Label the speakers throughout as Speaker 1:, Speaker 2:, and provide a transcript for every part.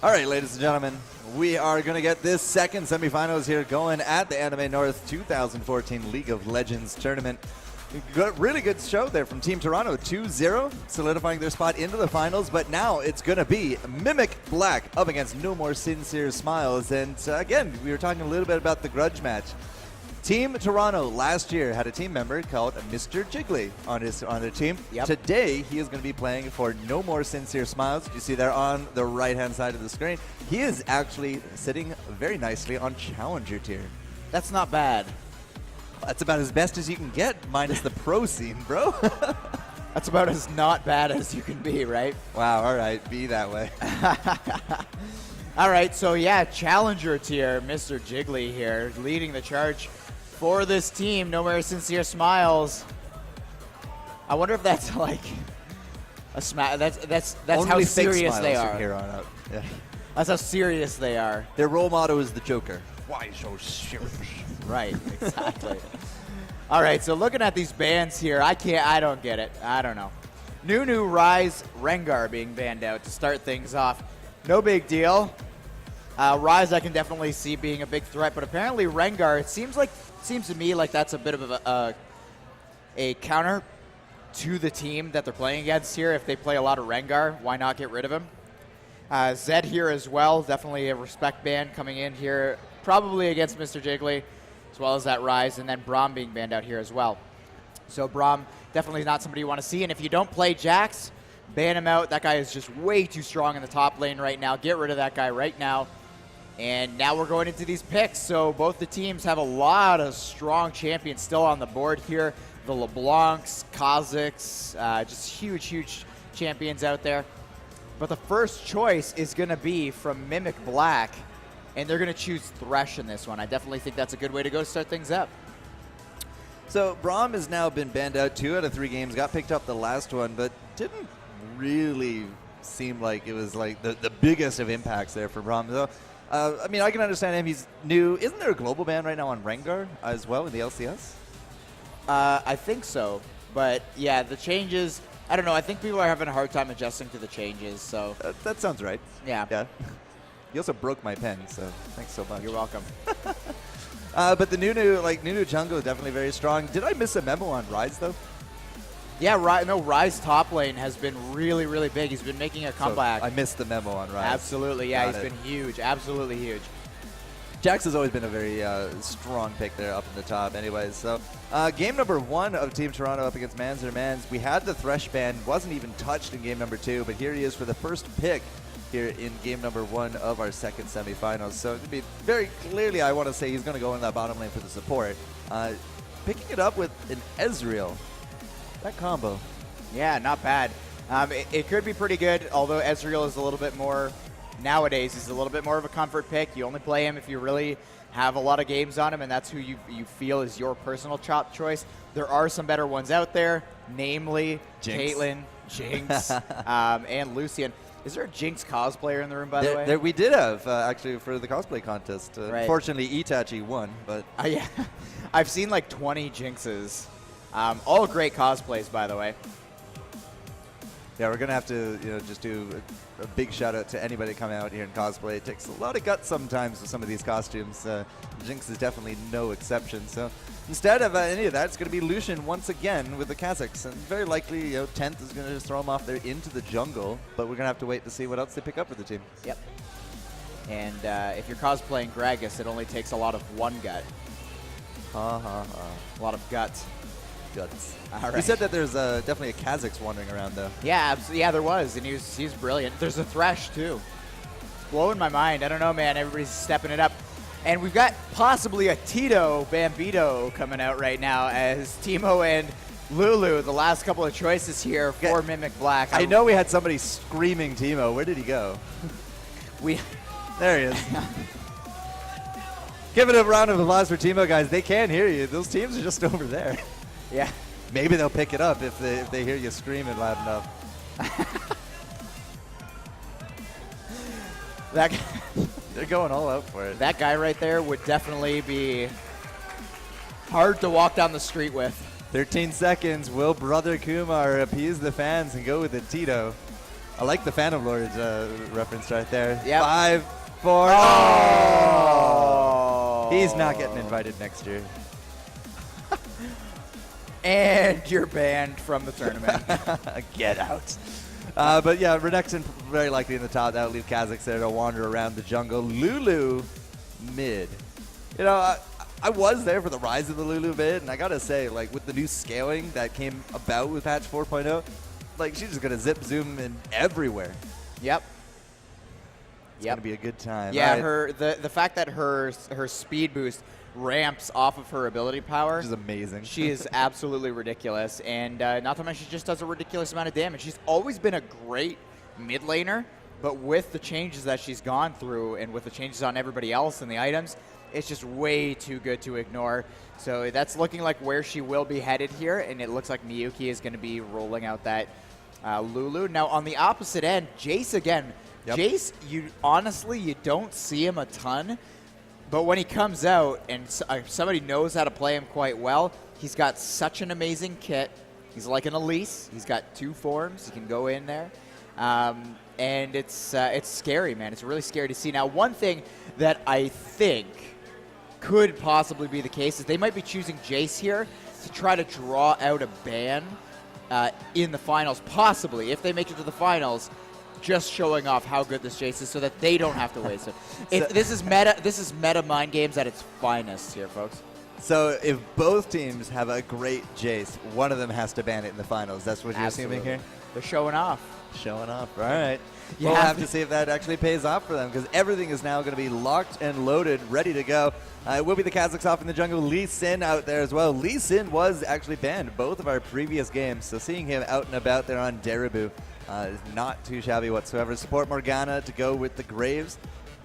Speaker 1: All right, ladies and gentlemen, we are going to get this second semifinals here going at the Anime North 2014 League of Legends tournament. Really good show there from Team Toronto, 2-0, solidifying their spot into the finals, but now it's going to be Mimic Black up against No More Sincere Smiles. And again, we were talking a little bit about the grudge match. Team Toronto last year had a team member called Mr. Jiggly on their team.
Speaker 2: Yep.
Speaker 1: Today, he is going to be playing for No More Sincere Smiles. You see there on the right-hand side of the screen. He is actually sitting very nicely on Challenger tier.
Speaker 2: That's not bad.
Speaker 1: That's about as best as you can get, minus the pro scene, bro.
Speaker 2: That's about as not bad as you can be, right?
Speaker 1: Wow, all right, be that way.
Speaker 2: All right, so yeah, Challenger tier, Mr. Jiggly here, leading the charge for this team. No More Sincere Smiles. I wonder if that's like a smash. That's how serious they are.
Speaker 1: From here on out. Yeah.
Speaker 2: That's how serious they are.
Speaker 1: Their role motto is the Joker. Why so serious?
Speaker 2: Right, exactly. All right, so looking at these bans here, I don't get it. I don't know. Nunu, Rise, Rengar being banned out to start things off. No big deal. Rise I can definitely see being a big threat, but apparently Rengar, it seems to me like that's a bit of a counter to the team that they're playing against here. If they play a lot of Rengar, why not get rid of him? Zed here as well, definitely a respect ban coming in here, probably against Mr. Jiggly, as well as that Rise, and then Braum being banned out here as well. So Braum definitely not somebody you want to see, and if you don't play Jax, ban him out. That guy is just way too strong in the top lane right now. Get rid of that guy right now. And now we're going into these picks, so both the teams have a lot of strong champions still on the board here. The LeBlancs, Kazakhs, just huge champions out there. But the first choice is going to be from Mimic Black, and they're going to choose Thresh in this one. I definitely think that's a good way to go to start things up.
Speaker 1: So Braum has now been banned out 2 out of 3 games, got picked up the last one, but didn't really seem like it was like the biggest of impacts there for Braum. So, I mean, I can understand him. He's new. Isn't there a global ban right now on Rengar as well in the LCS?
Speaker 2: I think so. But, yeah, the changes, I don't know. I think people are having a hard time adjusting to the changes. So
Speaker 1: That sounds right.
Speaker 2: Yeah.
Speaker 1: Yeah. You also broke my pen, so thanks so much.
Speaker 2: You're welcome.
Speaker 1: But the Nunu jungle is definitely very strong. Did I miss a memo on Rise, though?
Speaker 2: Yeah, Rise top lane has been really big. He's been making a comeback.
Speaker 1: So I missed the memo on Rise.
Speaker 2: Absolutely, yeah.
Speaker 1: Got
Speaker 2: He's been huge. Absolutely huge.
Speaker 1: Jax has always been a very strong pick there up in the top anyways. So game number 1 of Team Toronto up against Mans or Mans. We had the Thresh ban. Wasn't even touched in game number 2, but here he is for the first pick here in game number 1 of our second semifinals. So it'd be very clearly, I want to say he's going to go in that bottom lane for the support. Picking it up with an Ezreal. That combo.
Speaker 2: Yeah, not bad. It could be pretty good, although Ezreal is a little bit more, nowadays, he's a little bit more of a comfort pick. You only play him if you really have a lot of games on him, and that's who you feel is your personal top choice. There are some better ones out there, namely
Speaker 1: Jinx.
Speaker 2: Caitlyn, Jinx, and Lucian. Is there a Jinx cosplayer in the room, by the way?
Speaker 1: There we did have, actually, for the cosplay contest.
Speaker 2: Right.
Speaker 1: Unfortunately, Itachi won, but...
Speaker 2: Yeah. I've seen like 20 Jinxes. All great cosplays, by the way.
Speaker 1: Yeah, we're going to have to just do a big shout-out to anybody coming out here in cosplay. It takes a lot of guts sometimes with some of these costumes. Jinx is definitely no exception. So instead of any of that, it's going to be Lucian once again with the Kazakhs. And very likely, 10th is going to just throw him off there into the jungle. But we're going to have to wait to see what else they pick up for the team.
Speaker 2: Yep. And if you're cosplaying Gragas, it only takes a lot of one gut. A lot of guts.
Speaker 1: Guts.
Speaker 2: All right.
Speaker 1: You said that there's definitely a Kazakhs wandering around, though.
Speaker 2: Yeah, yeah, there was, and he's brilliant. There's a Thresh, too. It's blowing my mind. I don't know, man. Everybody's stepping it up. And we've got possibly a Tito Bambito coming out right now as Teemo and Lulu, the last couple of choices here for Mimic Black.
Speaker 1: I know we had somebody screaming Teemo. Where did he go? There he is. Give it a round of applause for Teemo, guys. They can hear you. Those teams are just over there.
Speaker 2: Yeah.
Speaker 1: Maybe they'll pick it up if they hear you screaming loud enough. They're going all out for it.
Speaker 2: That guy right there would definitely be hard to walk down the street with.
Speaker 1: 13 seconds. Will Brother Kumar appease the fans and go with the Tito? I like the Phantom Lord reference right there.
Speaker 2: Yep.
Speaker 1: 5, 4. Oh! He's not getting invited next year.
Speaker 2: And you're banned from the tournament.
Speaker 1: Get out. But yeah, Renekton very likely in the top. That would leave Kha'Zix there to wander around the jungle. Lulu mid. You know, I was there for the rise of the Lulu mid, and I gotta say, like, with the new scaling that came about with patch 4.0, like, she's just gonna zip zoom in everywhere.
Speaker 2: Yep.
Speaker 1: It's gonna be a good time.
Speaker 2: Yeah,
Speaker 1: right.
Speaker 2: the fact that her speed boost ramps off of her ability power,
Speaker 1: Which is amazing.
Speaker 2: She is absolutely ridiculous, and not to mention she just does a ridiculous amount of damage. She's always been a great mid laner, but with the changes that she's gone through and with the changes on everybody else and the items, it's just way too good to ignore. So that's looking like where she will be headed here, and it looks like Miyuki is going to be rolling out that Lulu. Now on the opposite end, Jace again.
Speaker 1: Yep.
Speaker 2: Jace, honestly, you don't see him a ton. But when he comes out and somebody knows how to play him quite well, he's got such an amazing kit. He's like an Elise. He's got 2 forms. He can go in there. And it's scary, man. It's really scary to see. Now, one thing that I think could possibly be the case is they might be choosing Jace here to try to draw out a ban in the finals, possibly, if they make it to the finals. Just showing off how good this Jace is so that they don't have to waste it. This is meta mind games at its finest here, folks.
Speaker 1: So if both teams have a great Jace, one of them has to ban it in the finals. That's what you're assuming here?
Speaker 2: They're showing off.
Speaker 1: Showing off. All right. We'll have to see if that actually pays off for them, because everything is now going to be locked and loaded, ready to go. It will be the Kha'Zix off in the jungle. Lee Sin out there as well. Lee Sin was actually banned both of our previous games, so seeing him out and about there on Deribu is not too shabby whatsoever. Support Morgana to go with the Graves.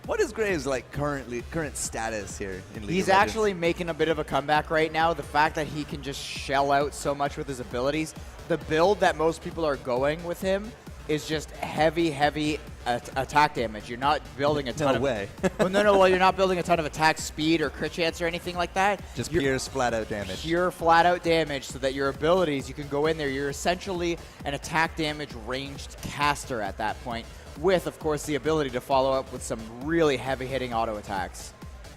Speaker 1: What is Graves like current status here in League of
Speaker 2: He's
Speaker 1: Legends?
Speaker 2: actually making a bit of a comeback right now. The fact that he can just shell out so much with his abilities. The build that most people are going with him is just heavy attack damage. You're not building a ton of...
Speaker 1: No way.
Speaker 2: Well, you're not building a ton of attack speed or crit chance or anything like that.
Speaker 1: Just pure flat-out damage.
Speaker 2: Pure flat-out damage, so that your abilities, you can go in there. You're essentially an attack damage ranged caster at that point, with, of course, the ability to follow up with some really heavy-hitting auto attacks.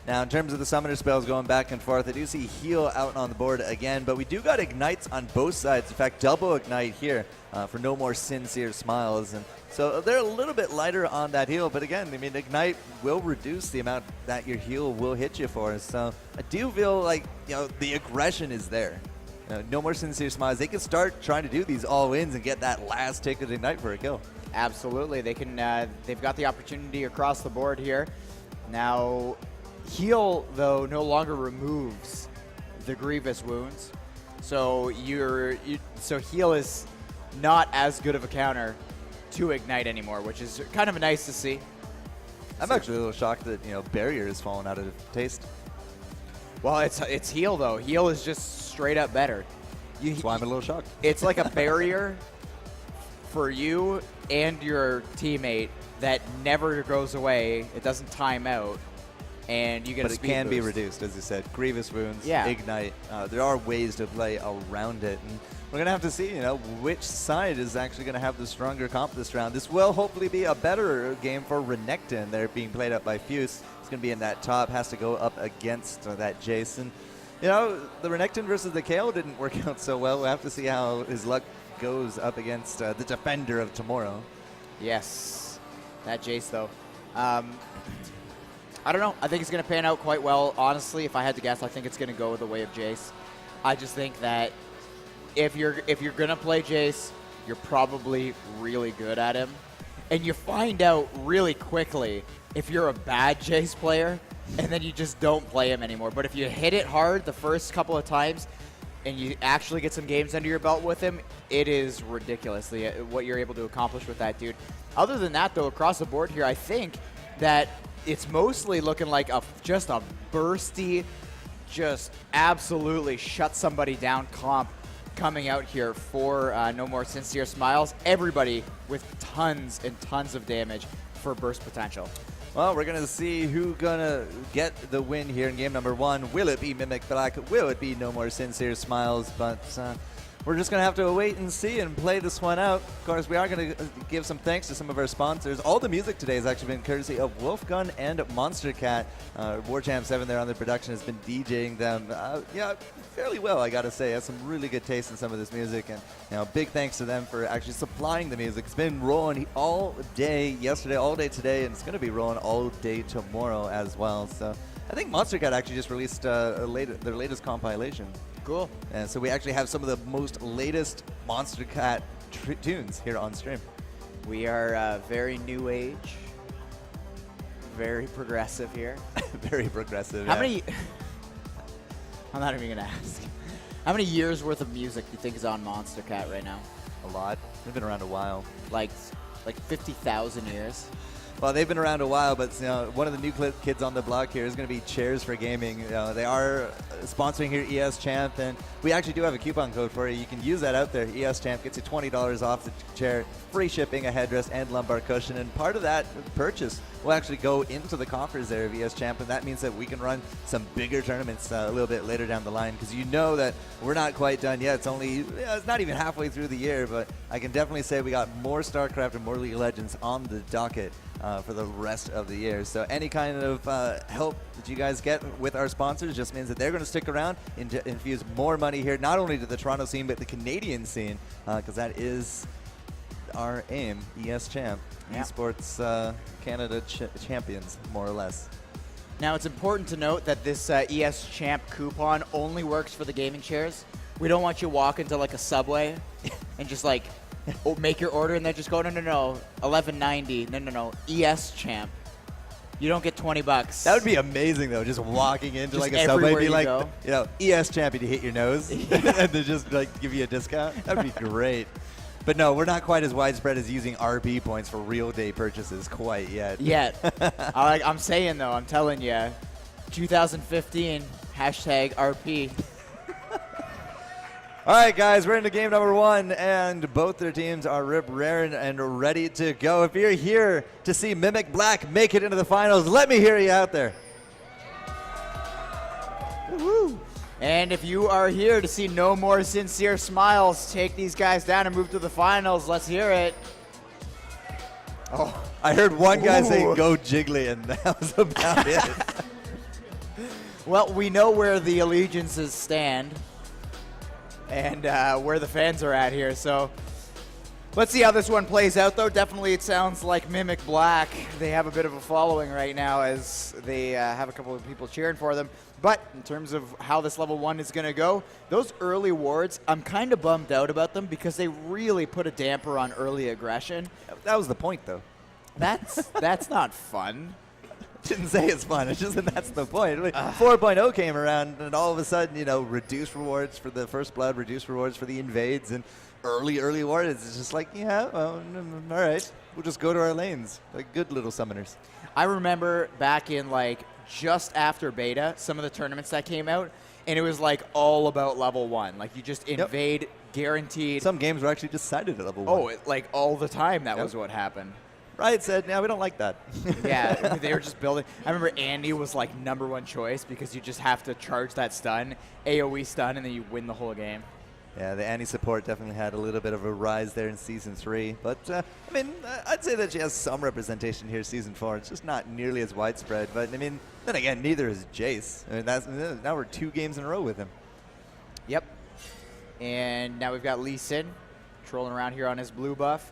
Speaker 1: Now, in terms of the summoner spells going back and forth, I do see heal out on the board again, but we do got ignites on both sides. In fact, double ignite here for no more sincere smiles. And so they're a little bit lighter on that heal, but again, I mean, ignite will reduce the amount that your heal will hit you for. So I do feel like, you know, the aggression is there. No more sincere smiles. They can start trying to do these all-wins and get that last tick of ignite for a kill.
Speaker 2: Absolutely. They can. They've got the opportunity across the board here. Now, heal, though, no longer removes the grievous wounds. So so heal is not as good of a counter to ignite anymore, which is kind of nice to see.
Speaker 1: I'm actually a little shocked that, you know, barrier has fallen out of taste.
Speaker 2: Well, it's heal, though. Heal is just straight up better.
Speaker 1: That's why I'm a little shocked.
Speaker 2: It's like a barrier for you and your teammate that never goes away. It doesn't time out, and you get a speed
Speaker 1: But it can be
Speaker 2: boost.
Speaker 1: reduced, as you said. Grievous wounds,
Speaker 2: Yeah.
Speaker 1: ignite. There are ways to play around it, and we're gonna have to see, you know, which side is actually gonna have the stronger comp this round. This will hopefully be a better game for Renekton. They're being played up by Fuse. It's gonna be in that top, has to go up against that Jason. You know, the Renekton versus the Kayle didn't work out so well. We'll have to see how his luck goes up against the defender of tomorrow.
Speaker 2: Yes, that Jace, though. I don't know. I think it's going to pan out quite well. Honestly, if I had to guess, I think it's going to go the way of Jace. I just think that if you're going to play Jace, you're probably really good at him. And you find out really quickly if you're a bad Jace player, and then you just don't play him anymore. But if you hit it hard the first couple of times and you actually get some games under your belt with him, it is ridiculously what you're able to accomplish with that dude. Other than that, though, across the board here, I think that it's mostly looking like just a bursty, just absolutely shut somebody down comp coming out here for No More Sincere Smiles. Everybody with tons and tons of damage for burst potential.
Speaker 1: Well, we're going to see who's going to get the win here in game number 1. Will it be Mimic Black? Will it be No More Sincere Smiles? But we're we're just going to have to wait and see and play this one out. Of course, we are going to give some thanks to some of our sponsors. All the music today has actually been courtesy of Wolfgun and Monster Cat. Warchamp 7 there on the production has been DJing them, yeah, fairly well, I got to say. Has some really good taste in some of this music, and big thanks to them for actually supplying the music. It's been rolling all day yesterday, all day today, and it's going to be rolling all day tomorrow as well. So I think Monster Cat actually just released their latest compilation. Cool. And so we actually have some of the most latest Monster Cat tunes here on stream.
Speaker 2: We are very new age, very progressive here.
Speaker 1: Very progressive.
Speaker 2: How many? I'm not even gonna ask. How many years worth of music do you think is on Monster Cat right now?
Speaker 1: A lot. They've been around a while.
Speaker 2: Like 50,000 years.
Speaker 1: Well, they've been around a while, but one of the new kids on the block here is going to be Chairs for Gaming. They are sponsoring here Eschamp, and we actually do have a coupon code for you. You can use that out there. Eschamp gets you $20 off the chair, free shipping, a headrest, and lumbar cushion. And part of that purchase will actually go into the coffers there of Eschamp, and that means that we can run some bigger tournaments a little bit later down the line, because you know that we're not quite done yet. It's only, it's not even halfway through the year, but I can definitely say we got more StarCraft and more League of Legends on the docket for the rest of the year. So any kind of help that you guys get with our sponsors just means that they're going to stick around and infuse more money here, not only to the Toronto scene, but the Canadian scene, because that is our aim, Eschamp, esports Canada champions, more or less.
Speaker 2: Now, it's important to note that this Eschamp coupon only works for the gaming chairs. We don't want you walking to like a Subway and just like make your order and then just go, no, $11.90, no, Eschamp. You don't get $20.
Speaker 1: That would be amazing, though, just walking into
Speaker 2: just
Speaker 1: like a Subway and be like,
Speaker 2: go.
Speaker 1: Eschamp, to hit your nose, and then just like give you a discount. That would be great. But no, we're not quite as widespread as using RP points for real day purchases quite yet.
Speaker 2: I'm saying, though, I'm telling you, 2015, #RP.
Speaker 1: All right, guys, we're into game number 1, and both their teams are rip-raring and ready to go. If you're here to see Mimic Black make it into the finals, let me hear you out there.
Speaker 2: Woo-hoo. And if you are here to see No More Sincere Smiles take these guys down and move to the finals, let's hear it.
Speaker 1: Oh, I heard one guy say go Jiggly, and that was about it.
Speaker 2: Well, we know where the allegiances stand and where the fans are at here, so let's see how this one plays out, though. Definitely it sounds like Mimic Black. They have a bit of a following right now as they have a couple of people cheering for them. But in terms of how this level 1 is going to go, those early wards, I'm kind of bummed out about them because they really put a damper on early aggression.
Speaker 1: That was the point, though.
Speaker 2: That's not fun.
Speaker 1: Didn't say it's fun. It's just that that's the point. 4.0 came around, and all of a sudden, reduced rewards for the First Blood, reduced rewards for the invades, and early wards. It's just like, all right. We'll just go to our lanes, like good little summoners.
Speaker 2: I remember back in just after beta, some of the tournaments that came out, and it was all about level 1. Like you just invade, guaranteed.
Speaker 1: Some games were actually decided at level 1.
Speaker 2: Oh, all the time that was what happened.
Speaker 1: Riot said, we don't like that.
Speaker 2: Yeah, they were just building. I remember Andy was #1 choice because you just have to charge that stun, AoE stun, and then you win the whole game.
Speaker 1: Yeah, the Annie support definitely had a little bit of a rise there in Season 3. But, I'd say that she has some representation here Season 4. It's just not nearly as widespread. But, then again, neither is Jace. Now we're 2 games in a row with him.
Speaker 2: Yep. And now we've got Lee Sin trolling around here on his blue buff.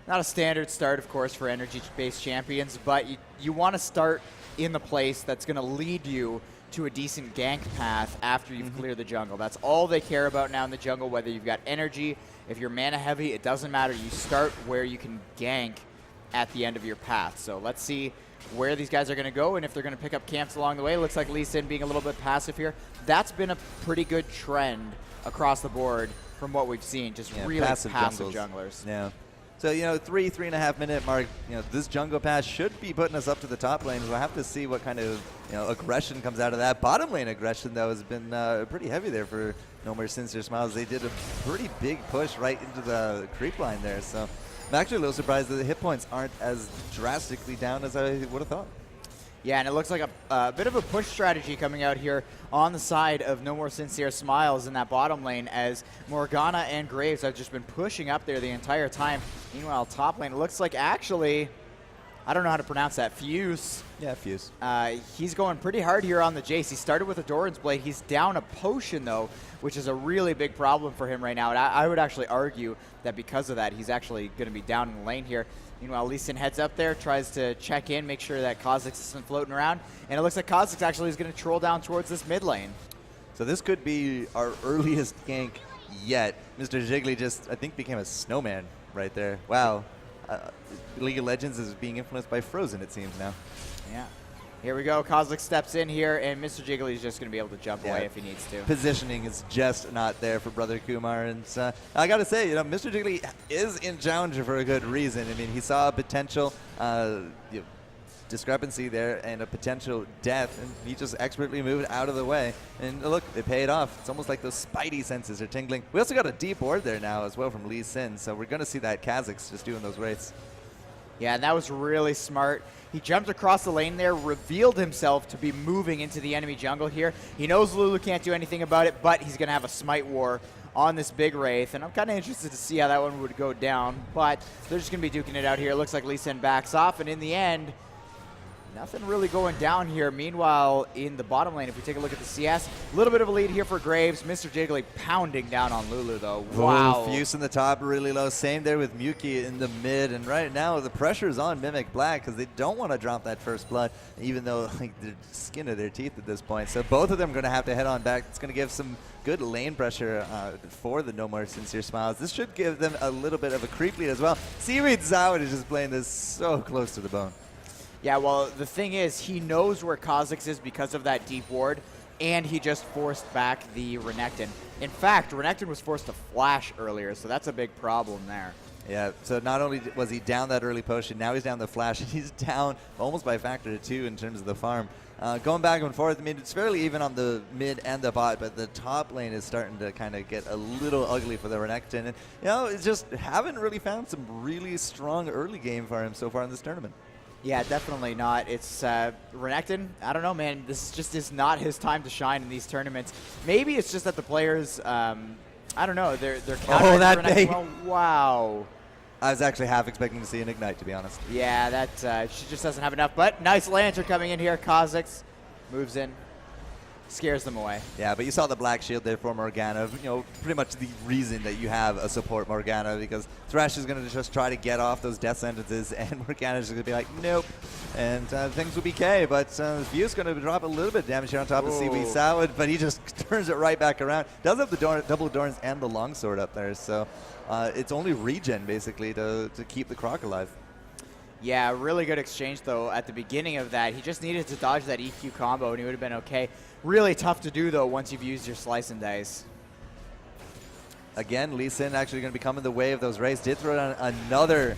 Speaker 2: Not a standard start, of course, for energy-based champions, but you want to start in the place that's going to lead you to a decent gank path after you've cleared the jungle. That's all they care about now in the jungle, whether you've got energy, if you're mana heavy, it doesn't matter. You start where you can gank at the end of your path. So let's see where these guys are going to go and if they're going to pick up camps along the way. Looks like Lee Sin being a little bit passive here. That's been a pretty good trend across the board from what we've seen. Just really passive junglers.
Speaker 1: Yeah. So, 3.5 minute mark, this jungle pass should be putting us up to the top lane. We'll have to see what kind of, aggression comes out of that. Bottom lane aggression, though, has been pretty heavy there for No More Sincere Smiles. They did a pretty big push right into the creep line there. So I'm actually a little surprised that the hit points aren't as drastically down as I would have thought.
Speaker 2: Yeah, and it looks like a bit of a push strategy coming out here on the side of No More Sincere Smiles in that bottom lane, as Morgana and Graves have just been pushing up there the entire time. Meanwhile, top lane, it looks like actually, I don't know how to pronounce that, Fuse.
Speaker 1: Yeah, Fuse.
Speaker 2: He's going pretty hard here on the Jace. He started with a Doran's Blade. He's down a potion, though, which is a really big problem for him right now. And I would actually argue that because of that, he's actually going to be down in the lane here. Meanwhile, Lee Sin heads up there, tries to check in, make sure that Kha'Zix isn't floating around. And it looks like Kha'Zix actually is going to troll down towards this mid lane.
Speaker 1: So this could be our earliest gank yet. Mr. Jiggly just, I think, became a snowman right there. Wow. League of Legends is being influenced by Frozen, it seems now.
Speaker 2: Yeah. Here we go. Kha'Zix steps in here, and Mr. Jiggly is just going to be able to jump away if he needs to.
Speaker 1: Positioning is just not there for Brother Kumar. And I got to say, Mr. Jiggly is in Challenger for a good reason. I mean, he saw a potential discrepancy there and a potential death, and he just expertly moved out of the way. And look, it paid off. It's almost like those spidey senses are tingling. We also got a deep ward there now as well from Lee Sin, so we're going to see that Kha'Zix just doing those wraiths.
Speaker 2: Yeah, and that was really smart. He jumped across the lane there, revealed himself to be moving into the enemy jungle here. He knows Lulu can't do anything about it, but he's going to have a smite war on this big Wraith, and I'm kind of interested to see how that one would go down, but they're just going to be duking it out here. It looks like Lee Sin backs off, and in the end, nothing really going down here. Meanwhile, in the bottom lane, if we take a look at the CS, a little bit of a lead here for Graves. Mr. Jiggly pounding down on Lulu, though. Wow.
Speaker 1: Fuse in the top, really low. Same there with Muki in the mid. And right now, the pressure is on Mimic Black because they don't want to drop that first blood, even though like the skin of their teeth at this point. So both of them are going to have to head on back. It's going to give some good lane pressure for the No More Sincere Smiles. This should give them a little bit of a creep lead as well. Seaweed Zawad is just playing this so close to the bone.
Speaker 2: Yeah, well, the thing is, he knows where Kha'Zix is because of that deep ward, and he just forced back the Renekton. In fact, Renekton was forced to flash earlier, so that's a big problem there.
Speaker 1: Yeah, so not only was he down that early potion, now he's down the flash, and he's down almost by a factor of 2 in terms of the farm. Going back and forth, I mean, it's fairly even on the mid and the bot, but the top lane is starting to kind of get a little ugly for the Renekton. And, it's just haven't really found some really strong early game for him so far in this tournament.
Speaker 2: Yeah, definitely not. It's Renekton. I don't know, man. This just is not his time to shine in these tournaments. Maybe it's just that the players, I don't know, they're countering
Speaker 1: that
Speaker 2: Renekton. Well, wow.
Speaker 1: I was actually half expecting to see an Ignite, to be honest.
Speaker 2: Yeah, that she just doesn't have enough. But nice lantern coming in here. Kha'Zix moves in, scares them away.
Speaker 1: Yeah, but you saw the black shield there for Morgana. Pretty much the reason that you have a support Morgana, because Thresh is going to just try to get off those death sentences, and Morgana's just going to be like, nope. And things will be K, but Fuse going to drop a little bit of damage here on top of Seaweed Zawad, but he just turns it right back around. Does have the double Dorns and the longsword up there, so it's only regen, basically, to keep the Croc alive.
Speaker 2: Yeah, really good exchange, though, at the beginning of that. He just needed to dodge that EQ combo, and he would have been okay. Really tough to do, though, once you've used your Slice and Dice.
Speaker 1: Again, Lee Sin actually going to be coming the way of those Wraiths. Did throw down another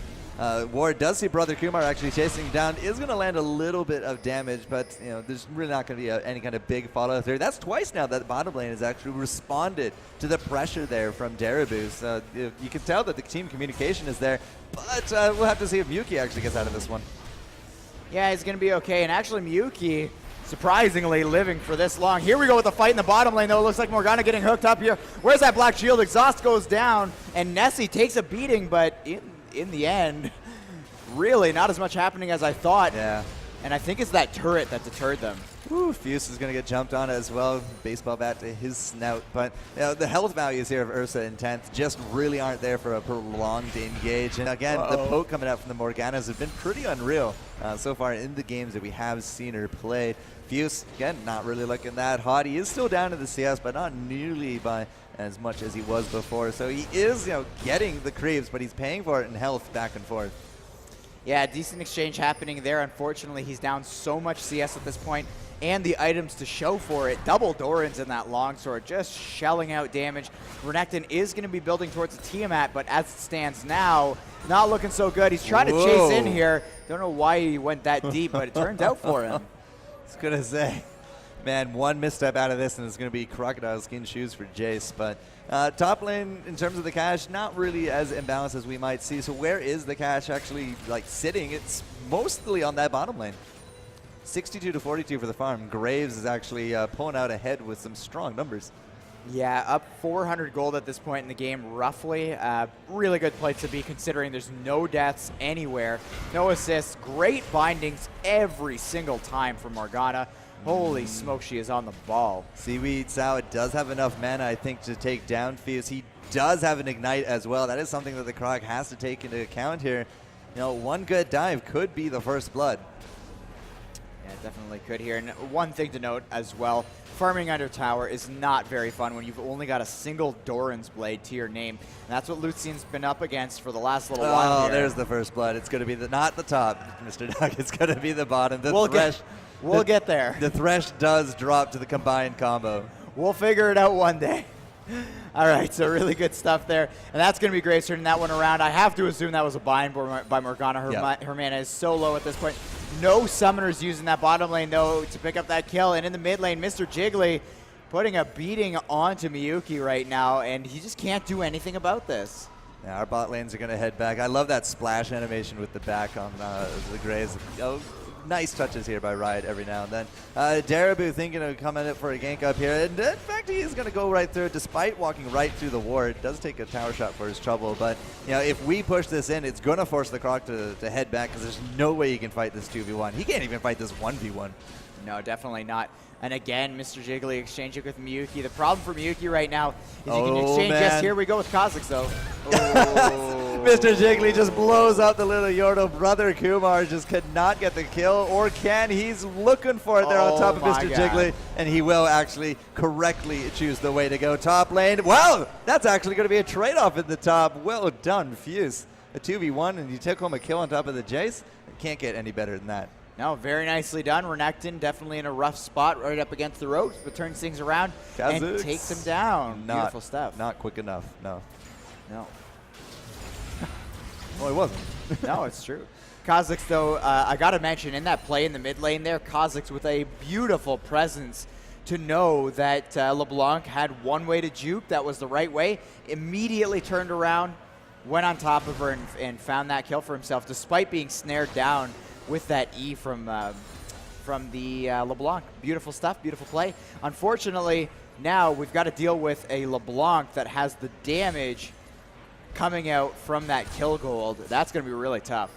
Speaker 1: ward. Does see Brother Kumar actually chasing him down. Is going to land a little bit of damage, but there's really not going to be any kind of big follow there. That's twice now that the bottom lane has actually responded to the pressure there from Darabu. So you can tell that the team communication is there, but we'll have to see if Muki actually gets out of this one.
Speaker 2: Yeah, he's going to be okay. And actually, Muki, surprisingly, living for this long. Here we go with the fight in the bottom lane, though. It looks like Morgana getting hooked up here. Where's that black shield? Exhaust goes down, and Nessie takes a beating, but in the end, really not as much happening as I thought.
Speaker 1: Yeah.
Speaker 2: And I think it's that turret that deterred them.
Speaker 1: Woo, Fuse is going to get jumped on as well. Baseball bat to his snout. But the health values here of Ursa and 10th just really aren't there for a prolonged engage. And again, the poke coming out from the Morganas have been pretty unreal so far in the games that we have seen her play. Fuse, again, not really looking that hot. He is still down to the CS, but not nearly by as much as he was before. So he is, getting the creeps, but he's paying for it in health back and forth.
Speaker 2: Yeah, decent exchange happening there. Unfortunately, he's down so much CS at this point, and the items to show for it. Double Dorans in that longsword, just shelling out damage. Renekton is going to be building towards the Tiamat, but as it stands now, not looking so good. He's trying to chase in here. Don't know why he went that deep, but it turned out for him.
Speaker 1: I was going to say, man, one misstep out of this, and it's going to be crocodile skin shoes for Jace. But top lane, in terms of the cash, not really as imbalanced as we might see. So where is the cash actually sitting? It's mostly on that bottom lane. 62-42 for the farm. Graves is actually pulling out ahead with some strong numbers.
Speaker 2: Yeah, up 400 gold at this point in the game, roughly. Really good place to be considering there's no deaths anywhere, no assists, great bindings every single time from Morgana. Holy smoke, she is on the ball.
Speaker 1: Seaweed Sao does have enough mana, I think, to take down Fuse. He does have an Ignite as well. That is something that the Croc has to take into account here. You know, one good dive could be the first blood.
Speaker 2: Yeah, definitely could here. And one thing to note as well, farming under tower is not very fun when you've only got a single Doran's Blade to your name. And that's what Lucian's been up against for the last little while here.
Speaker 1: Oh, there's the first blood. It's going to be not the top, Mr. Duck. It's going to be the bottom.
Speaker 2: We'll get there.
Speaker 1: The Thresh does drop to the combined combo.
Speaker 2: We'll figure it out one day. All right, so really good stuff there. And that's going to be Graves turning that one around. I have to assume that was a bind by Morgana. Her mana is so low at this point. No summoners using that bottom lane, though, to pick up that kill. And in the mid lane, Mr. Jiggly putting a beating onto Miyuki right now, and he just can't do anything about this.
Speaker 1: Yeah, our bot lanes are going to head back. I love that splash animation with the back on the Graves. Oh, nice touches here by Riot every now and then. Darabu thinking of coming in for a gank up here. And in fact, he is going to go right through it despite walking right through the ward. Does take a tower shot for his trouble. But, you know, if we push this in, it's going to force the Croc to head back because there's no way he can fight this 2v1. He can't even fight this 1v1.
Speaker 2: No, definitely not. And again, Mr. Jiggly exchanging with Miyuki. The problem for Miyuki right now is he can exchange.
Speaker 1: Man.
Speaker 2: Yes, here we go with Kha'Zix, though. Oh.
Speaker 1: Mr. Jiggly just blows up the little Yordle. Brother Kumar just could not get the kill, or can? He's looking for it there on top of Mr. Jiggly, and he will actually correctly choose the way to go top lane. Wow, that's actually going to be a trade-off in the top. Well done, Fuse. A 2v1, and you took home a kill on top of the Jace. It can't get any better than that.
Speaker 2: No, very nicely done. Renekton definitely in a rough spot right up against the ropes, but turns things around and takes him down. Beautiful stuff.
Speaker 1: Not quick enough, no.
Speaker 2: No.
Speaker 1: Well, it wasn't.
Speaker 2: No, it's true. Kha'Zix, though, I got to mention, in that play in the mid lane there, Kha'Zix with a beautiful presence to know that LeBlanc had one way to juke. That was the right way. Immediately turned around, went on top of her, and found that kill for himself, despite being snared down with that E from the LeBlanc. Beautiful stuff, beautiful play. Unfortunately, now we've got to deal with a LeBlanc that has the damage coming out from that kill gold. That's going to be really tough.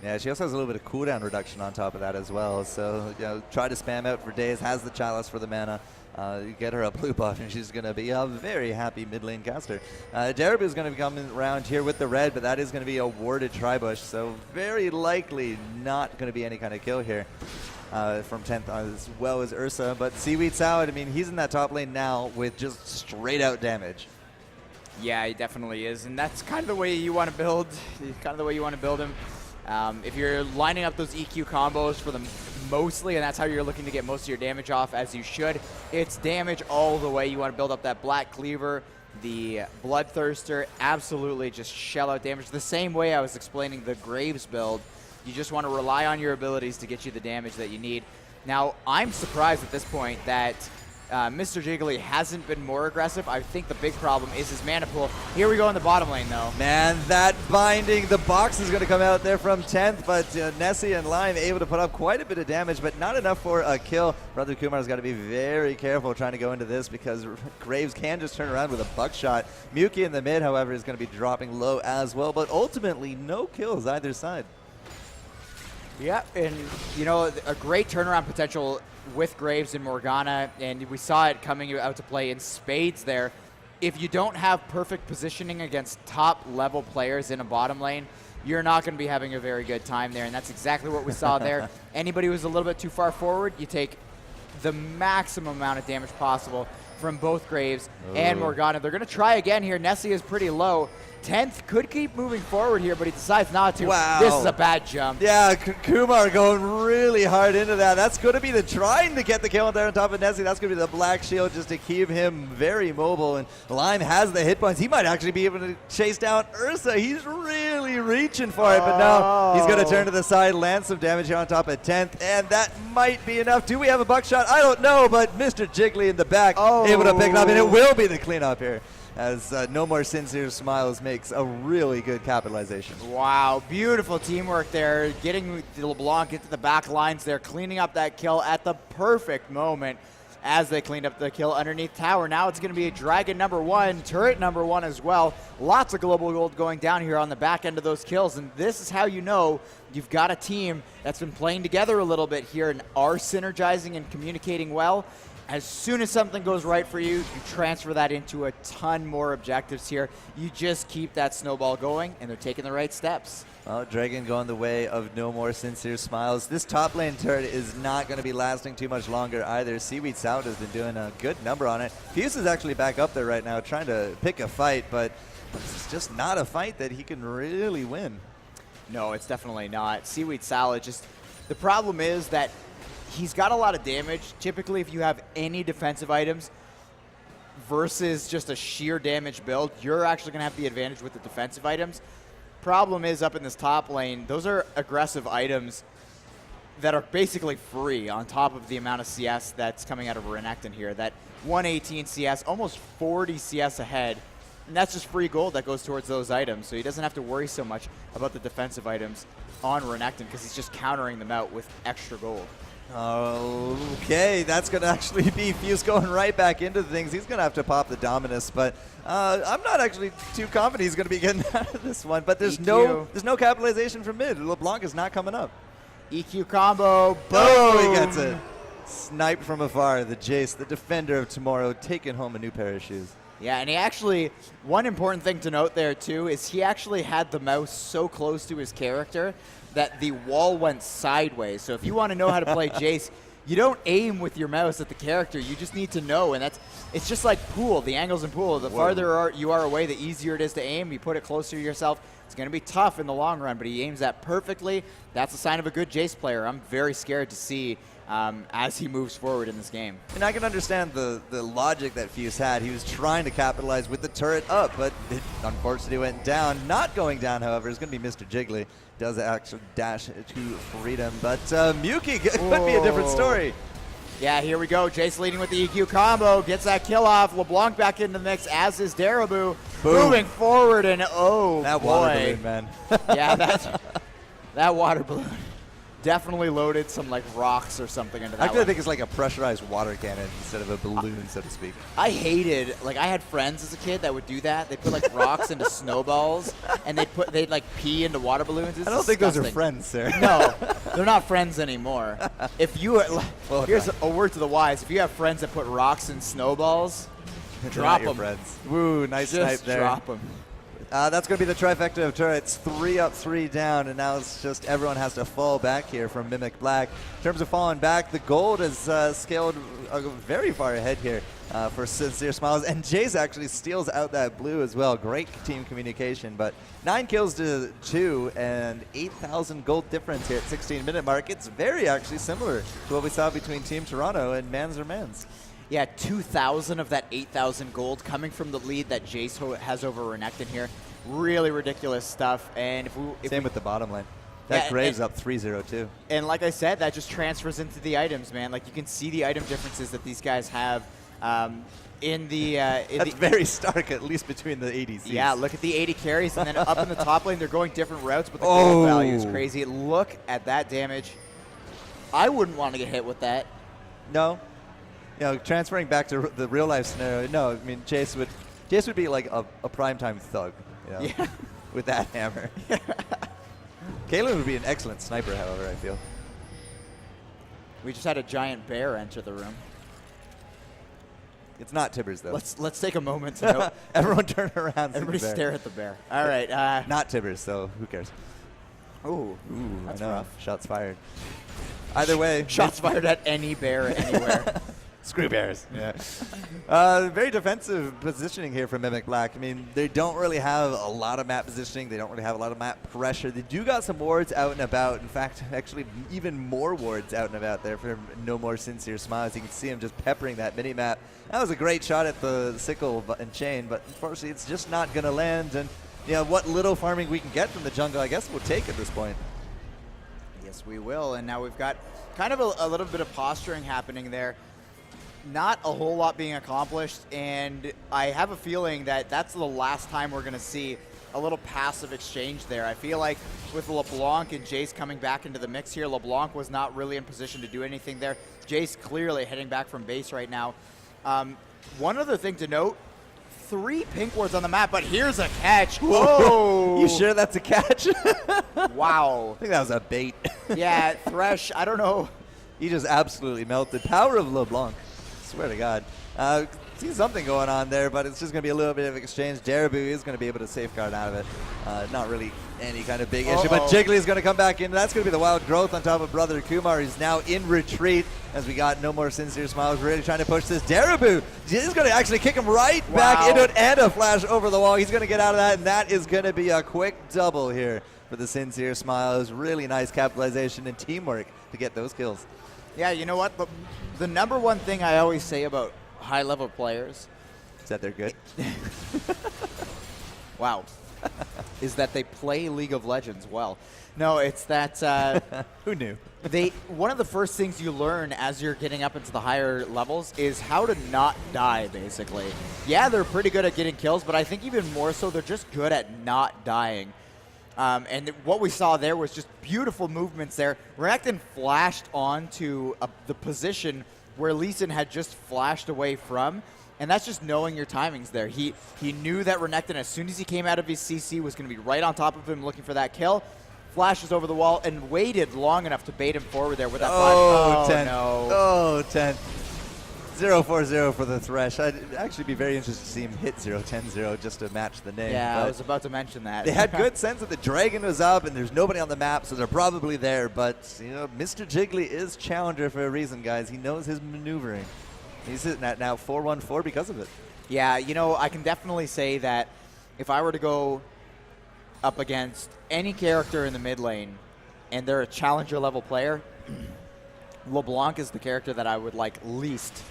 Speaker 1: Yeah, she also has a little bit of cooldown reduction on top of that as well. So, you know, try to spam out for days, has the chalice for the mana. You get her a blue buff, and she's going to be a very happy mid lane caster. Darabu is going to be coming around here with the red, but that is going to be a warded Tribush, so very likely not going to be any kind of kill here from 10th as well as Ursa. But Seaweed Salad, I mean, he's in that top lane now with just straight out damage.
Speaker 2: Yeah, he definitely is, and that's kind of the way you want to build. Him. If you're lining up those EQ combos for them mostly, and that's how you're looking to get most of your damage off, as you should, it's damage all the way. You want to build up that Black Cleaver, the Bloodthirster, absolutely just shell out damage. The same way I was explaining the Graves build, you just want to rely on your abilities to get you the damage that you need. Now, I'm surprised at this point that Mr. Jiggly hasn't been more aggressive. I think the big problem is his mana pool. Here we go in the bottom lane, though.
Speaker 1: Man, that binding, the box is going to come out there from 10th, but Nessie and Lime able to put up quite a bit of damage, but not enough for a kill. Brother Kumar's got to be very careful trying to go into this because Graves can just turn around with a buckshot. Miyuki in the mid, however, is going to be dropping low as well, but ultimately no kills either side.
Speaker 2: Yeah, and, you know, a great turnaround potential with Graves and Morgana, and we saw it coming out to play in spades there. If you don't have perfect positioning against top-level players in a bottom lane, you're not going to be having a very good time there, and that's exactly what we saw there. Anybody who's a little bit too far forward, you take the maximum amount of damage possible from both Graves and Morgana. They're going to try again here. Nessie is pretty low. 10th could keep moving forward here, but he decides not to.
Speaker 1: Wow.
Speaker 2: This is a bad jump.
Speaker 1: Yeah, Kumar going really hard into that. That's going to be the trying to get the kill there on top of Nessie. That's going to be the Black Shield just to keep him very mobile. And Lime has the hit points. He might actually be able to chase down Ursa. He's really reaching for it, but no. He's going to turn to the side, land some damage here on top of 10th, and that might be enough. Do we have a buckshot? I don't know, but Mr. Jiggly in the back able to pick it up, and it will be the cleanup here. as No More Sincere Smiles makes a really good capitalization.
Speaker 2: Wow, beautiful teamwork there, getting LeBlanc into the back lines there, cleaning up that kill at the perfect moment as they cleaned up the kill underneath tower. Now it's going to be a Dragon #1, turret #1 as well. Lots of global gold going down here on the back end of those kills, and this is how you know you've got a team that's been playing together a little bit here and are synergizing and communicating well. As soon as something goes right for you, you transfer that into a ton more objectives here. You just keep that snowball going, and they're taking the right steps.
Speaker 1: Well, Dragon going the way of No More Sincere Smiles. This top lane turret is not going to be lasting too much longer either. Seaweed Salad has been doing a good number on it. Fuse is actually back up there right now trying to pick a fight, but it's just not a fight that he can really win.
Speaker 2: No, it's definitely not. Seaweed Salad just, the problem is that he's got a lot of damage. Typically, if you have any defensive items versus just a sheer damage build, you're actually going to have the advantage with the defensive items. Problem is, up in this top lane, those are aggressive items that are basically free on top of the amount of CS that's coming out of Renekton here. That 118 CS, almost 40 CS ahead, and that's just free gold that goes towards those items. So he doesn't have to worry so much about the defensive items on Renekton because he's just countering them out with extra gold.
Speaker 1: Okay, that's going to actually be Fuse going right back into things. He's going to have to pop the Dominus, but I'm not actually too confident he's going to be getting out of this one. But there's no capitalization from mid. LeBlanc is not coming up.
Speaker 2: EQ combo, boom!
Speaker 1: Oh, he gets it. Sniped from afar. The Jace, the defender of tomorrow, taking home a new pair of shoes.
Speaker 2: Yeah, and he actually, one important thing to note there too is he actually had the mouse so close to his character that the wall went sideways. So if you want to know how to play Jace, you don't aim with your mouse at the character. You just need to know, and it's just like pool, the angles in pool. The farther you are away, the easier it is to aim. You put it closer to yourself. It's going to be tough in the long run, but he aims that perfectly. That's a sign of a good Jace player. I'm very scared to see as he moves forward in this game.
Speaker 1: And I can understand the logic that Fuse had. He was trying to capitalize with the turret up, but it unfortunately went down. Not going down, however, is going to be Mr. Jiggly. Does actually dash to freedom, but Muki could be a different story.
Speaker 2: Yeah, here we go. Jace leading with the EQ combo, gets that kill off. LeBlanc back into the mix, as is Daraboo. Moving forward, and oh
Speaker 1: that
Speaker 2: boy.
Speaker 1: Water balloon, man.
Speaker 2: Yeah, that water balloon definitely loaded some like rocks or something into that.
Speaker 1: Actually, I think it's like a pressurized water cannon instead of a balloon, so to speak.
Speaker 2: I hated, like I had friends as a kid that would do that. They put like rocks into snowballs, and they'd like pee into water balloons. It's
Speaker 1: I don't think
Speaker 2: disgusting.
Speaker 1: those are friends, sir.
Speaker 2: No, they're not friends anymore. If you, here's a word to the wise: if you have friends that put rocks in snowballs, drop them.
Speaker 1: Friends. Woo, nice snipe there.
Speaker 2: Drop them.
Speaker 1: That's going to be the trifecta of turrets. 3 up, 3 down, and now it's just everyone has to fall back here from Mimic Black. In terms of falling back, the gold has scaled very far ahead here for Sincere Smiles, and Jace actually steals out that blue as well. Great team communication, but 9 kills to 2 and 8,000 gold difference here at 16-minute mark. It's very actually similar to what we saw between Team Toronto and Mans or Mans.
Speaker 2: Yeah, 2,000 of that 8,000 gold coming from the lead that Jace has over Renekton here. Really ridiculous stuff. And
Speaker 1: Same with the bottom lane. That Graves up 3-0 too.
Speaker 2: And like I said, that just transfers into the items, man. Like you can see the item differences that these guys have in the.
Speaker 1: That's very stark, at least between the ADCs.
Speaker 2: Yeah, look at the 80 carries, and then up in the top lane, they're going different routes, but the gold value is crazy. Look at that damage. I wouldn't want to get hit with that.
Speaker 1: No. You know, transferring back to the real life scenario, no, I mean, Jace would be like a primetime thug, you know,
Speaker 2: yeah.
Speaker 1: with that hammer. Kaylin would be an excellent sniper, however, I feel.
Speaker 2: We just had a giant bear enter the room.
Speaker 1: It's not Tibbers, though.
Speaker 2: Let's take a moment to know.
Speaker 1: Everyone turn around.
Speaker 2: Everybody stare at the bear. All right.
Speaker 1: Not Tibbers, so who cares?
Speaker 2: Ooh,
Speaker 1: that's rough. Shots fired. Either way.
Speaker 2: Shots fired at any bear anywhere.
Speaker 1: Screw bears. Yeah. Very defensive positioning here from Mimic Black. I mean, they don't really have a lot of map positioning. They don't really have a lot of map pressure. They do got some wards out and about. In fact, actually even more wards out and about there for No More Sincere Smiles. You can see him just peppering that mini-map. That was a great shot at the sickle and chain, but unfortunately it's just not going to land. And you know, what little farming we can get from the jungle, I guess we'll take at this point.
Speaker 2: Yes, we will. And now we've got kind of a little bit of posturing happening there. not a whole lot being accomplished, and I have a feeling that that's the last time we're going to see a little passive exchange there. I feel like with LeBlanc and Jace coming back into the mix here, LeBlanc was not really in position to do anything there. Jace clearly heading back from base right now. One other thing to note, 3 pink wards on the map, but here's a catch. Whoa!
Speaker 1: You sure that's a catch?
Speaker 2: Wow.
Speaker 1: I think that was a bait.
Speaker 2: Yeah, Thresh, I don't know.
Speaker 1: He just absolutely melted. Power of LeBlanc. Swear to God. See something going on there, but it's just going to be a little bit of exchange. Darabu is going to be able to safeguard out of it. Not really any kind of big issue, but Jiggly is going to come back in. That's going to be the wild growth on top of Brother Kumar. He's now in retreat as we got no more Sincere Smiles. Really trying to push this. Darabu is going to actually kick him right back into it and a flash over the wall. He's going to get out of that, and that is going to be a quick double here for the Sincere Smiles. Really nice capitalization and teamwork to get those kills.
Speaker 2: Yeah, you know what? The number one thing I always say about high-level players
Speaker 1: is that they're good.
Speaker 2: Wow. Is that they play League of Legends well. No, it's that
Speaker 1: who knew?
Speaker 2: One of the first things you learn as you're getting up into the higher levels is how to not die, basically. Yeah, they're pretty good at getting kills, but I think even more so they're just good at not dying. And what we saw there was just beautiful movements there. Renekton flashed onto the position where Lee Sin had just flashed away from, and that's just knowing your timings there. He knew that Renekton, as soon as he came out of his CC, was going to be right on top of him looking for that kill. Flashes over the wall and waited long enough to bait him forward there with that flash.
Speaker 1: Oh, 10.
Speaker 2: No.
Speaker 1: Oh, 10. 0-4-0 for the Thresh. I'd actually be very interested to see him hit 0-10-0 just to match the name.
Speaker 2: Yeah,
Speaker 1: but
Speaker 2: I was about to mention that.
Speaker 1: They had good sense that the Dragon was up and there's nobody on the map, so they're probably there. But, you know, Mr. Jiggly is challenger for a reason, guys. He knows his maneuvering. He's sitting at now 4-1-4 because of it.
Speaker 2: Yeah, you know, I can definitely say that if I were to go up against any character in the mid lane and they're a challenger level player, LeBlanc is the character that I would like least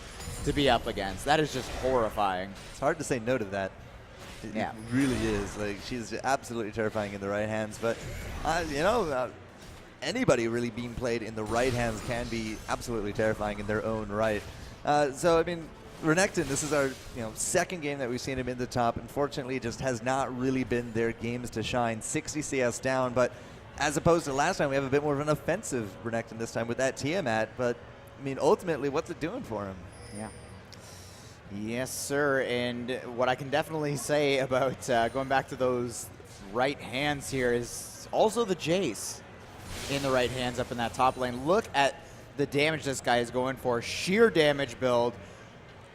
Speaker 2: to be up against. That is just horrifying.
Speaker 1: It's hard to say no to that.
Speaker 2: Yeah.
Speaker 1: It really is. Like, she's absolutely terrifying in the right hands. But, you know, anybody really being played in the right hands can be absolutely terrifying in their own right. So, I mean, Renekton, this is our second game that we've seen him in the top. Unfortunately, it just has not really been their games to shine. 60 CS down, but as opposed to last time, we have a bit more of an offensive Renekton this time with that Tiamat. But, I mean, ultimately, what's it doing for him?
Speaker 2: Yeah. Yes, sir. And what I can definitely say about going back to those right hands here is also the Jace in the right hands up in that top lane. Look at the damage this guy is going for. Sheer damage build.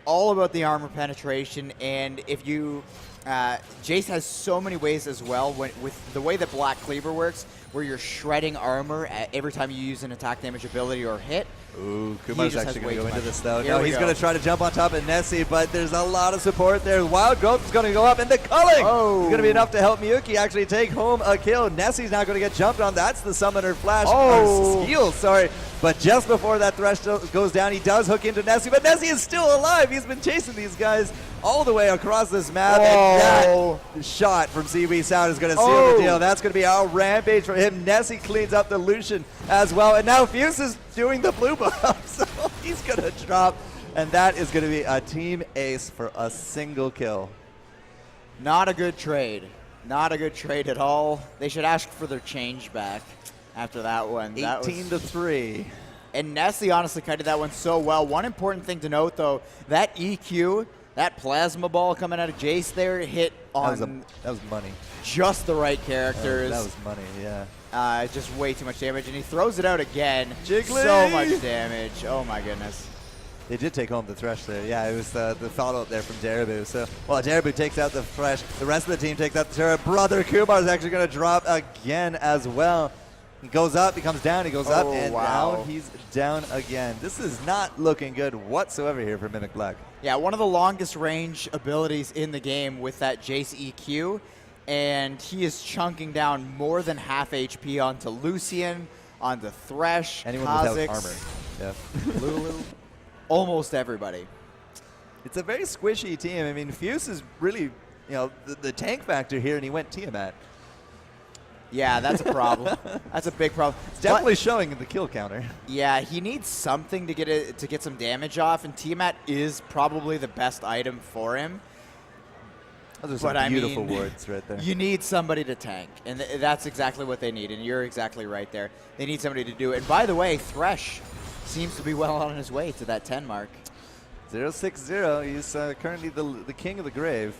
Speaker 2: All about the armor penetration. And if you... Jace has so many ways as well with the way that Black Cleaver works, where you're shredding armor every time you use an attack damage ability or hit.
Speaker 1: Ooh, Kumar's actually going to go into this, though.
Speaker 2: Here
Speaker 1: No, he's going to try to jump on top of Nessie, but there's a lot of support there. Wild Growth is going to go up, and the culling is going to be enough to help Miyuki actually take home a kill. Nessie's now going to get jumped on. That's the summoner flash. Or heal, sorry. But just before that Thresh goes down, he does hook into Nessie, but Nessie is still alive. He's been chasing these guys all the way across this map, and that shot from Seaweed Sound is going to seal the deal. That's going to be our rampage for him. Nessie cleans up the Lucian as well, and now Fuse is doing the blue buff, so he's going to drop, and that is going to be a team ace for a single kill.
Speaker 2: Not a good trade. Not a good trade at all. They should ask for their change back after that one.
Speaker 1: 18-3.
Speaker 2: And Nessie honestly kited that one so well. One important thing to note, though, that EQ, that plasma ball coming out of Jace there hit on
Speaker 1: that was money.
Speaker 2: Just the right characters.
Speaker 1: That was money, yeah.
Speaker 2: Just way too much damage, and he throws it out again.
Speaker 1: Jiggly!
Speaker 2: So much damage. Oh my goodness.
Speaker 1: They did take home the Thresh there. Yeah, it was the follow-up there from Darabu. So, well, Darabu takes out the Thresh. The rest of the team takes out the Terra. Brother Kumar is actually going to drop again as well. He goes up, he comes down, he goes up, and now he's down again. This is not looking good whatsoever here for Mimic Black.
Speaker 2: Yeah, one of the longest range abilities in the game with that Jace EQ, and he is chunking down more than half HP onto Lucian, onto Thresh,
Speaker 1: anyone
Speaker 2: Kha'Zix,
Speaker 1: without armor. Yeah.
Speaker 2: Lulu, almost everybody.
Speaker 1: It's a very squishy team. I mean, Fuse is really, the tank factor here, and he went Tiamat.
Speaker 2: Yeah, that's a problem. That's a big problem.
Speaker 1: It's definitely showing in the kill counter.
Speaker 2: Yeah, he needs something to get some damage off, and Tiamat is probably the best item for him.
Speaker 1: Those are some beautiful words right there.
Speaker 2: You need somebody to tank, and that's exactly what they need, and you're exactly right there. They need somebody to do it. And by the way, Thresh seems to be well on his way to that 10 mark.
Speaker 1: 0-6-0. He's currently the king of the grave.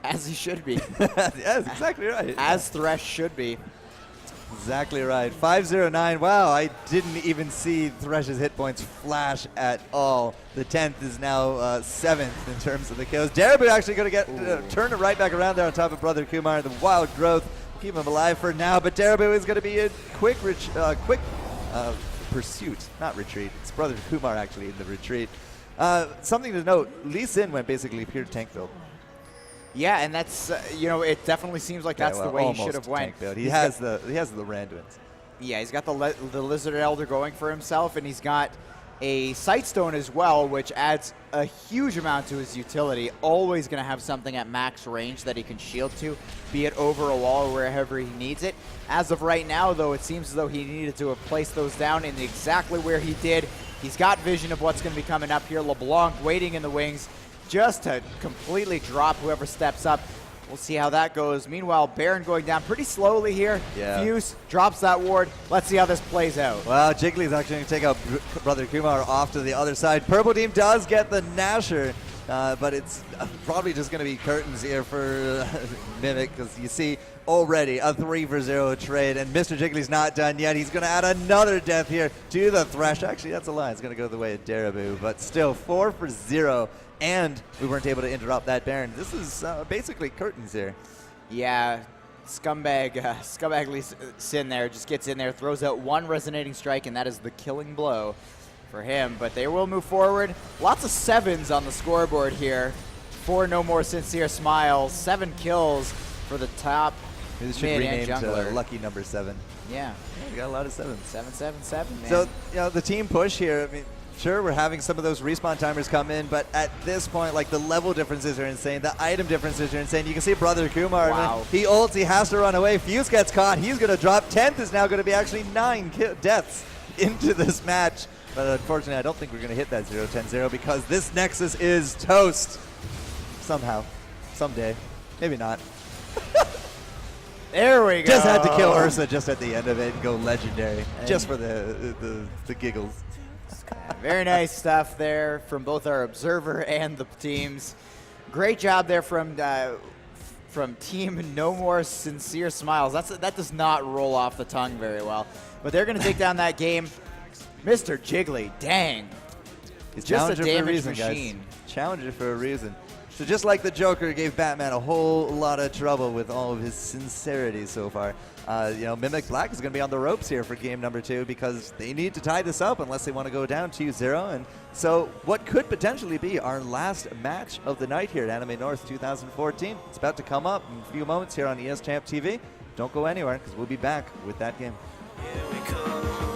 Speaker 2: As he should be.
Speaker 1: Yes, exactly right.
Speaker 2: As Thresh should be.
Speaker 1: Exactly right. 509. Wow, I didn't even see Thresh's hit points flash at all. The 10th is now 7th in terms of the kills. Darabu actually going to get turn it right back around there on top of Brother Kumar. The wild growth keep him alive for now, but Darabu is going to be in quick pursuit, not retreat. It's Brother Kumar actually in the retreat. Something to note: Lee Sin went basically pure tank build.
Speaker 2: Yeah, and that's it definitely seems like that's the way he should have went.
Speaker 1: He has the Randuins.
Speaker 2: Yeah, he's got the Lizard Elder going for himself, and he's got a Sightstone as well, which adds a huge amount to his utility. Always going to have something at max range that he can shield to, be it over a wall or wherever he needs it. As of right now, though, it seems as though he needed to have placed those down in exactly where he did. He's got vision of what's going to be coming up here. LeBlanc waiting in the wings just to completely drop whoever steps up. We'll see how that goes. Meanwhile, Baron going down pretty slowly here.
Speaker 1: Yeah.
Speaker 2: Fuse drops that ward. Let's see how this plays out.
Speaker 1: Well, Jiggly's actually going to take out Brother Kumar off to the other side. Purple Team does get the Nasher, but it's probably just going to be curtains here for Mimic, because you see already a 3-for-0 trade, and Mr. Jiggly's not done yet. He's going to add another death here to the Thresh. Actually, that's a lie. It's going to go the way of Darabu, but still 4-for-0. And we weren't able to interrupt that Baron. This is basically curtains here.
Speaker 2: Yeah, Scumbag Lee Sin there just gets in there, throws out one resonating strike, and that is the killing blow for him. But they will move forward. Lots of 7s on the scoreboard here for No More Sincere Smiles. 7 kills for the top
Speaker 1: This should
Speaker 2: mid
Speaker 1: rename
Speaker 2: and jungler.
Speaker 1: to Lucky Number 7.
Speaker 2: Yeah.
Speaker 1: We got a lot of 7s.
Speaker 2: 7-7-7, man.
Speaker 1: So, the team push here, I mean, sure, we're having some of those respawn timers come in, but at this point, like, the level differences are insane. The item differences are insane. You can see Brother Kumar.
Speaker 2: Wow.
Speaker 1: I mean, he ults. He has to run away. Fuse gets caught. He's going to drop. 10th is now going to be actually 9 deaths into this match. But unfortunately, I don't think we're going to hit that 0-10-0 because this Nexus is toast. Somehow. Someday. Maybe not.
Speaker 2: There we go.
Speaker 1: Just had to kill Ursa just at the end of it and go legendary. Just for the giggles.
Speaker 2: Very nice stuff there from both our observer and the teams. Great job there from Team No More Sincere Smiles. That does not roll off the tongue very well. But they're going to take down that game. Mr. Jiggly, dang.
Speaker 1: He's
Speaker 2: just a
Speaker 1: challenger for a
Speaker 2: damage
Speaker 1: reason,
Speaker 2: machine.
Speaker 1: guys. Challenger for a reason. So just like the Joker gave Batman a whole lot of trouble with all of his sincerity so far, Mimic Black is going to be on the ropes here for game number 2 because they need to tie this up unless they want to go down 2-0. And so what could potentially be our last match of the night here at Anime North 2014. It's about to come up in a few moments here on Eschamp TV. Don't go anywhere because we'll be back with that game.
Speaker 3: Here we come.